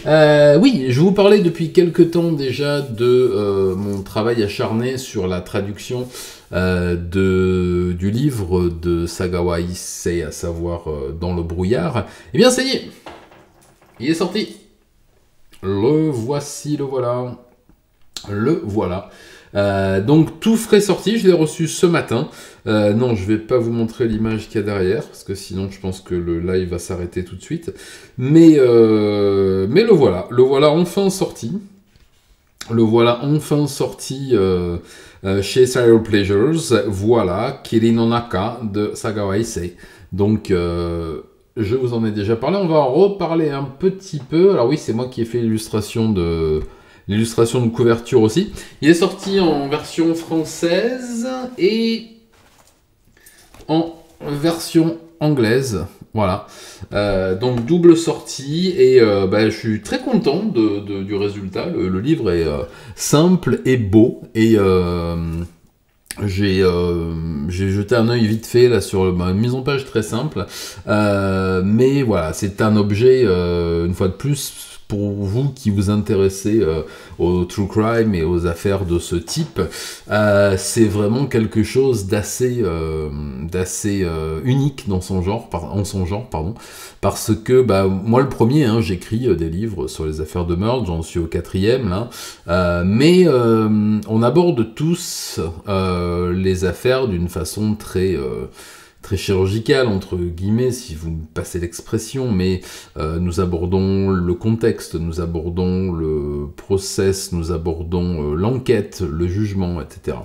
Oui, je vous parlais depuis quelque temps déjà de mon travail acharné sur la traduction du livre de Sagawa Issei, à savoir Dans le brouillard. Eh bien, ça y est, il est sorti. Le voici, le voilà. Le voilà. Donc tout frais sorti, je l'ai reçu ce matin. Non, je vais pas vous montrer l'image qu'il y a derrière, parce que sinon je pense que le live va s'arrêter tout de suite. Mais le voilà enfin sorti. Le voilà enfin sorti chez Serial Pleasures. Voilà, Kiri no Naka de Sagawa Issei. Donc je vous en ai déjà parlé, on va en reparler un petit peu. Alors oui, c'est moi qui ai fait l'illustration de couverture aussi. Il est sorti en version française et en version anglaise. Voilà. Donc double sortie et je suis très content du résultat. Le livre est simple et beau et j'ai jeté un œil vite fait là sur une mise en page très simple. Mais voilà, c'est un objet, une fois de plus, pour vous qui vous intéressez au true crime et aux affaires de ce type, c'est vraiment quelque chose d'assez unique dans son genre, pardon, parce que moi le premier, hein, j'écris des livres sur les affaires de meurtre, j'en suis au 4e là, mais on aborde tous les affaires d'une façon très chirurgicale, entre guillemets, si vous me passez l'expression, mais nous abordons le contexte, nous abordons le process, nous abordons l'enquête, le jugement, etc.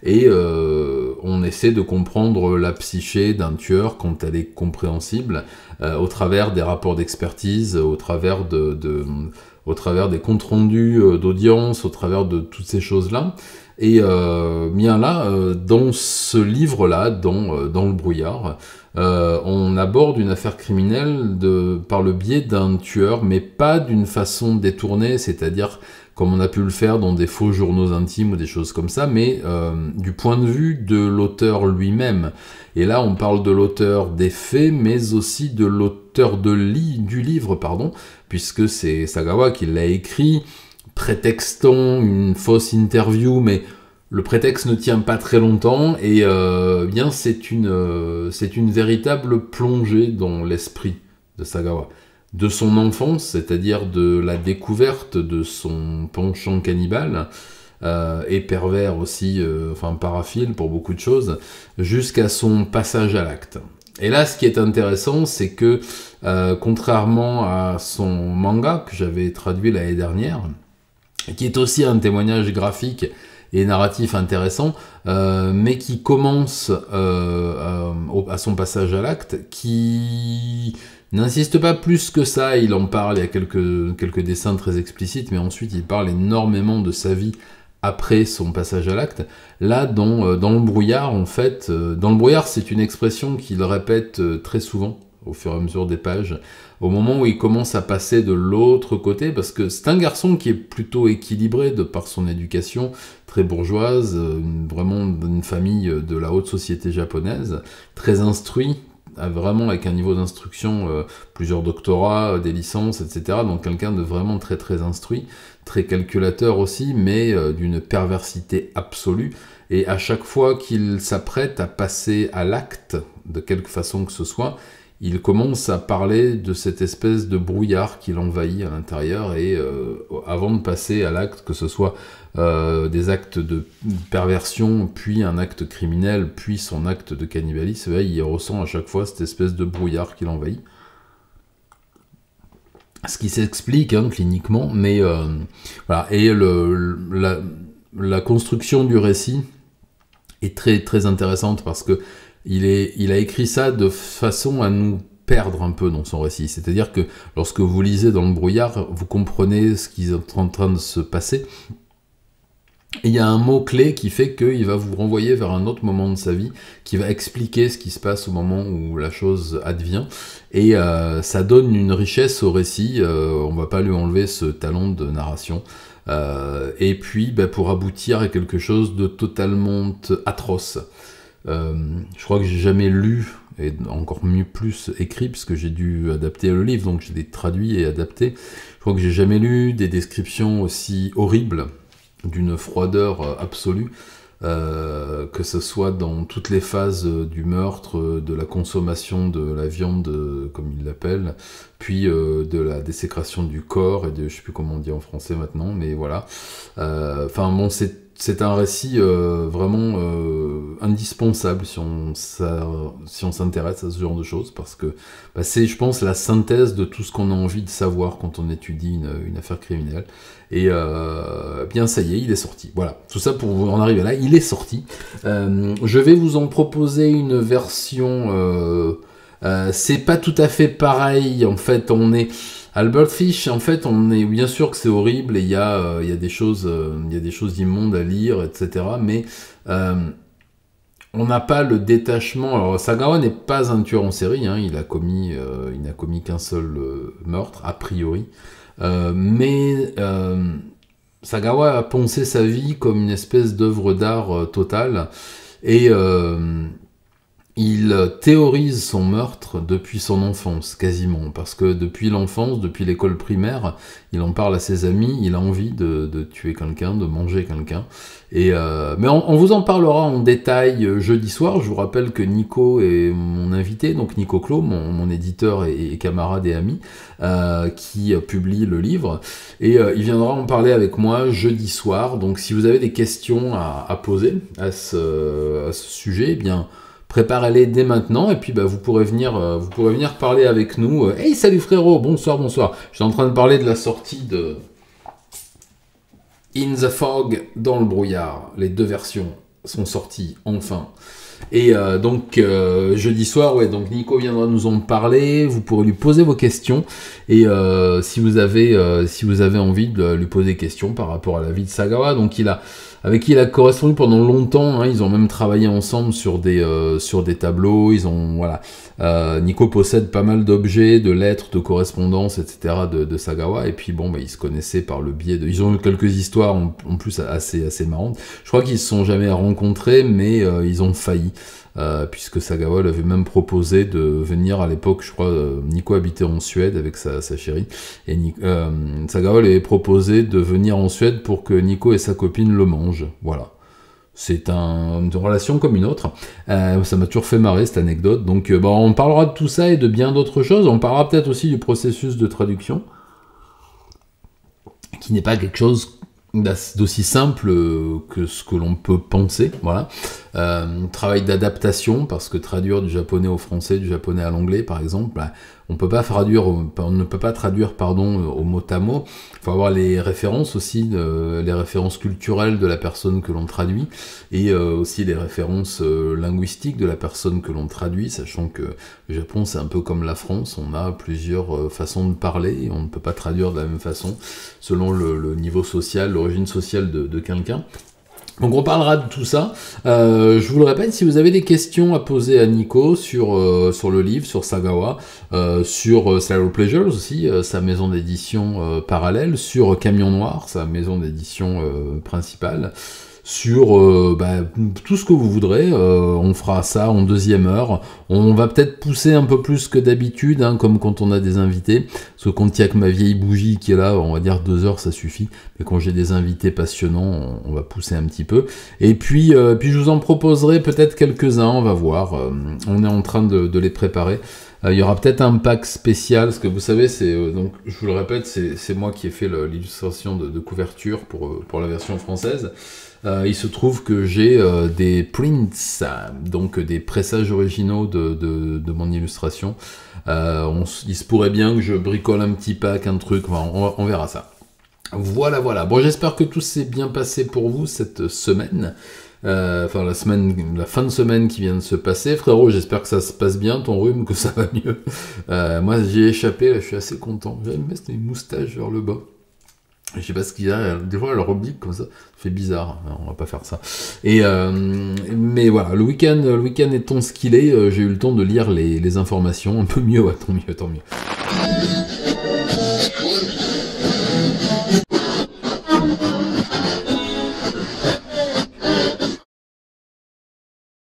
Et on essaie de comprendre la psyché d'un tueur quand elle est compréhensible, au travers des rapports d'expertise, au travers des comptes rendus d'audience, au travers de toutes ces choses-là. Et bien là, dans ce livre-là, dans le brouillard, on aborde une affaire criminelle par le biais d'un tueur, mais pas d'une façon détournée, c'est-à-dire comme on a pu le faire dans des faux journaux intimes ou des choses comme ça, mais du point de vue de l'auteur lui-même. Et là, on parle de l'auteur des faits, mais aussi de l'auteur du livre, puisque c'est Sagawa qui l'a écrit, prétextant une fausse interview, mais le prétexte ne tient pas très longtemps, et bien c'est une véritable plongée dans l'esprit de Sagawa. De son enfance, c'est-à-dire de la découverte de son penchant cannibale, et pervers aussi, paraphile pour beaucoup de choses, jusqu'à son passage à l'acte. Et là, ce qui est intéressant, c'est que, contrairement à son manga, que j'avais traduit l'année dernière, qui est aussi un témoignage graphique et narratif intéressant, mais qui commence à son passage à l'acte, qui n'insiste pas plus que ça, il en parle, il y a quelques dessins très explicites, mais ensuite il parle énormément de sa vie après son passage à l'acte. Là, dans le brouillard, en fait, dans le brouillard, c'est une expression qu'il répète très souvent, au fur et à mesure des pages, au moment où il commence à passer de l'autre côté, parce que c'est un garçon qui est plutôt équilibré de par son éducation, très bourgeoise, vraiment d'une famille de la haute société japonaise, très instruit, vraiment avec un niveau d'instruction, plusieurs doctorats, des licences, etc. Donc quelqu'un de vraiment très très instruit, très calculateur aussi, mais d'une perversité absolue. Et à chaque fois qu'il s'apprête à passer à l'acte, de quelque façon que ce soit, il commence à parler de cette espèce de brouillard qui l'envahit à l'intérieur, et avant de passer à l'acte, que ce soit des actes de perversion, puis un acte criminel, puis son acte de cannibalisme, il ressent à chaque fois cette espèce de brouillard qui l'envahit. Ce qui s'explique cliniquement, mais voilà. Et la construction du récit est très très intéressante, parce que il a écrit ça de façon à nous perdre un peu dans son récit. C'est-à-dire que lorsque vous lisez dans le brouillard, vous comprenez ce qui est en train de se passer. Et il y a un mot-clé qui fait qu'il va vous renvoyer vers un autre moment de sa vie, qui va expliquer ce qui se passe au moment où la chose advient. Et ça donne une richesse au récit, on va pas lui enlever ce talent de narration. Et puis, pour aboutir à quelque chose de totalement atroce. Je crois que j'ai jamais lu et encore mieux plus écrit, puisque j'ai dû adapter le livre, donc j'ai traduit et adapté. Je crois que j'ai jamais lu des descriptions aussi horribles, d'une froideur absolue, que ce soit dans toutes les phases du meurtre, de la consommation de la viande, comme il l'appelle, puis de la désécration du corps, et de, je sais plus comment on dit en français maintenant, mais voilà. Enfin bon, c'est un récit vraiment indispensable si on s'intéresse à ce genre de choses, parce que bah, c'est, je pense, la synthèse de tout ce qu'on a envie de savoir quand on étudie une affaire criminelle. Et bien ça y est, il est sorti. Voilà, tout ça pour en arriver là, il est sorti. Je vais vous en proposer une version... c'est pas tout à fait pareil, en fait, on est... Albert Fish, en fait, on est bien sûr que c'est horrible et il y a des choses immondes à lire, etc. Mais on n'a pas le détachement. Alors Sagawa n'est pas un tueur en série, hein, il n'a commis qu'un seul meurtre a priori, mais Sagawa a pensé sa vie comme une espèce d'œuvre d'art totale et il théorise son meurtre depuis son enfance, quasiment, parce que depuis l'enfance, depuis l'école primaire, il en parle à ses amis, il a envie de tuer quelqu'un, de manger quelqu'un, et mais on vous en parlera en détail jeudi soir. Je vous rappelle que Nico est mon invité, donc Nico Clos, mon éditeur et camarade et ami, qui publie le livre, et il viendra en parler avec moi jeudi soir. Donc si vous avez des questions à poser à ce sujet, eh bien... préparez-les dès maintenant, et puis bah, vous pourrez venir parler avec nous. Hey, salut frérot, bonsoir, bonsoir. J'étais en train de parler de la sortie de In the Fog, dans le brouillard. Les deux versions sont sorties, enfin. Et donc, jeudi soir, ouais, donc Nico viendra nous en parler, vous pourrez lui poser vos questions, et si vous avez envie de lui poser des questions par rapport à la vie de Sagawa, donc avec qui il a correspondu pendant longtemps, hein, ils ont même travaillé ensemble sur des tableaux, voilà. Nico possède pas mal d'objets, de lettres, de correspondances, etc. de Sagawa, et puis bon, bah, ils se connaissaient par le biais de... Ils ont eu quelques histoires en plus assez marrantes. Je crois qu'ils se sont jamais rencontrés, mais ils ont failli. Puisque Sagawa l'avait même proposé de venir à l'époque, je crois, Nico habitait en Suède avec sa chérie, et Sagawa lui avait proposé de venir en Suède pour que Nico et sa copine le mangent, voilà. C'est une relation comme une autre, ça m'a toujours fait marrer cette anecdote, donc bon, on parlera de tout ça et de bien d'autres choses, on parlera peut-être aussi du processus de traduction, qui n'est pas quelque chose d'aussi simple que ce que l'on peut penser, voilà. Travail d'adaptation, parce que traduire du japonais au français, du japonais à l'anglais, par exemple, bah, on ne peut pas traduire au mot à mot. Il faut avoir les références aussi, les références culturelles de la personne que l'on traduit, et aussi les références linguistiques de la personne que l'on traduit, sachant que le Japon, c'est un peu comme la France, on a plusieurs façons de parler, et on ne peut pas traduire de la même façon, selon le niveau social, l'origine sociale de quelqu'un. Donc on parlera de tout ça. Je vous le répète, si vous avez des questions à poser à Nico sur le livre, sur Sagawa, sur Serial Pleasures aussi, sa maison d'édition parallèle, sur Camion Noir, sa maison d'édition principale, sur tout ce que vous voudrez, on fera ça en deuxième heure. On va peut-être pousser un peu plus que d'habitude, hein, comme quand on a des invités, parce que quand il y a que ma vieille bougie qui est là, on va dire 2 heures ça suffit, mais quand j'ai des invités passionnants, on va pousser un petit peu. Et puis je vous en proposerai peut-être quelques-uns, on va voir, on est en train de les préparer. Il y aura peut-être un pack spécial, parce que vous savez, donc je vous le répète, c'est moi qui ai fait l'illustration de couverture pour la version française. Il se trouve que j'ai des prints, donc des pressages originaux de mon illustration. Il se pourrait bien que je bricole un petit pack, un truc, enfin, on verra ça. Voilà, voilà. Bon, j'espère que tout s'est bien passé pour vous cette semaine. Enfin, la fin de semaine qui vient de se passer. Frérot, j'espère que ça se passe bien, ton rhume, que ça va mieux. Moi, j'y ai échappé, là, je suis assez content. J'aime bien mes moustaches vers le bas. Je sais pas ce qu'il y a, des fois elle reblique comme ça, ça fait bizarre, on va pas faire ça. Mais voilà, le week-end étant ce qu'il est, j'ai eu le temps de lire les informations, un peu mieux, ouais, tant mieux.